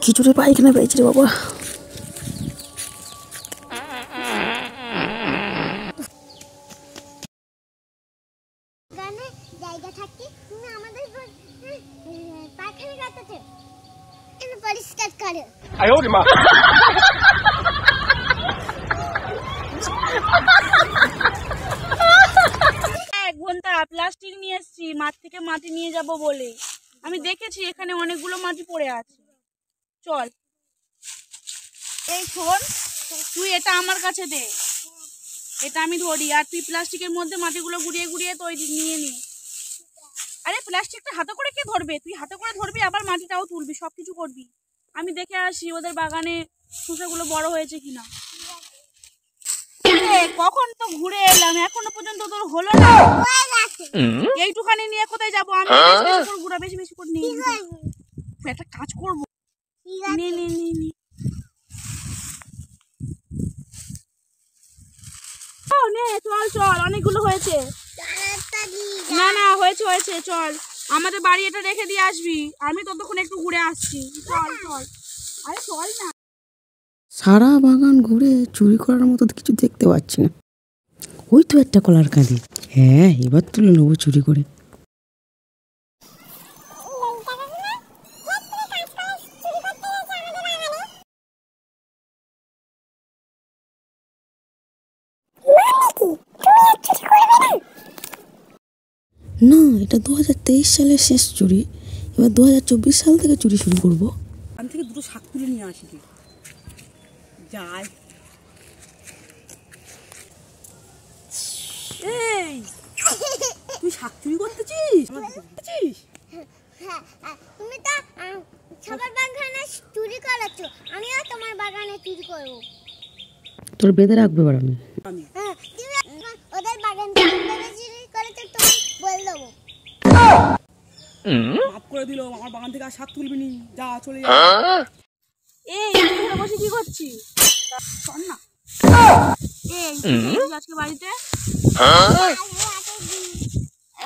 খিচুড়ি পায়খানা পেয়েছি রে বাবা। জায়গা থাকতে তুমি আমাদের পায়খানা কাটতে এনে পরিষ্কার করে। আয় ওরে মা। এক ঘন্টা প্লাস্টিক নিয়ে এসেছি মাঠ থেকে মাটি নিয়ে যাব বলে। আমি দেখেছি এখানে অনেকগুলো মাটি পড়ে আছে। চল এই শোন, তুই এটা আমার কাছে দে, এটা আমি ধরি আর তুই প্লাস্টিকের মধ্যে মাটিগুলো গুড়িয়ে গুড়িয়ে তৈরি নিয়ে নি। আরে প্লাস্টিকটা হাতে করে কে ধরবে? তুই হাতে করে ধরবি, আবার মাটিটাও তুলবি, সবকিছু করবি। আমি দেখে আসি ওদের বাগানে শসাগুলো বড় হয়েছে কিনা। কখন তো ঘুরে এলাম, এখনো পর্যন্ত তোর হলো না। এইটুখানি নিয়ে কোথায় যাবো আমি? ঘুরা বেশি বেশি করে নিয়ে একটা কাজ করবো। নে নে নে নে। চল চল, অনেকগুলো হয়েছে। না না হয়েছে হয়েছে, চল আমাদের বাড়ি এটা রেখে দিয়ে আসবি, আমি ততক্ষণ একটু ঘুরে আসছি। চল চল, আরে চল না। সারা বাগান ঘুরে চুরি করার মতো কিছু দেখতে পাচ্ছি না। ওই তো একটা কলার কাঁদি, হ্যাঁ এবার তুলে নেবো চুরি করে। না এটা 2023 সালের শেষ চুরি, এবার 2024 সাল থেকে চুরি শুরু করবো। আমি থেকে দুটো শাক তুলে নিয়ে আসি যাই। এই তুই শাক চুরি করতেছিস? তুমি তো সবার বাগানে চুরি করেছো, আমিও তোমার বাগানে চুরি করবো। তোর বেঁধে রাখবে এবার আমি। তুমি ওদের বাগান চুরি করেছো তুমি বল দেবো। মাফ করে দিল, আমার বাগান থেকে আর শাক তুলবি নি, যা চলে যা। এই এখানে বসে কি করছিস? চল না। এই আজকে বাড়িতে?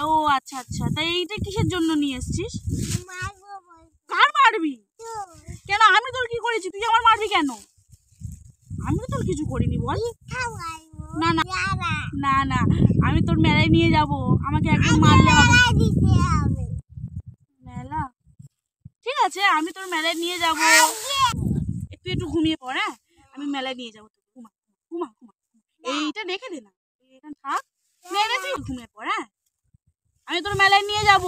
ও আচ্ছা আচ্ছা, তাই এইটা কিসের জন্য নিয়ে এসেছিস? কার মারবি? কেন, আমি তোর কি করেছি? তুই আমার মারবি কেন? আমি তো তোর কিছু করিনি, বল। না না না না, আমি তোর মেলায় নিয়ে যাব, আমাকে একদম মারলে হবে। মেলা ঠিক আছে, আমি তোর মেলায় নিয়ে যাব, তুই একটু ঘুমিয়ে পড়। হ্যাঁ আমি মেলায় নিয়ে যাবো, ঘুমা ঘুমা ঘুমা। এইটা রেখে দে না, এখানে থাক, তুই ঘুমিয়ে পড়। হ্যাঁ আমি তোর মেলায় নিয়ে যাবো।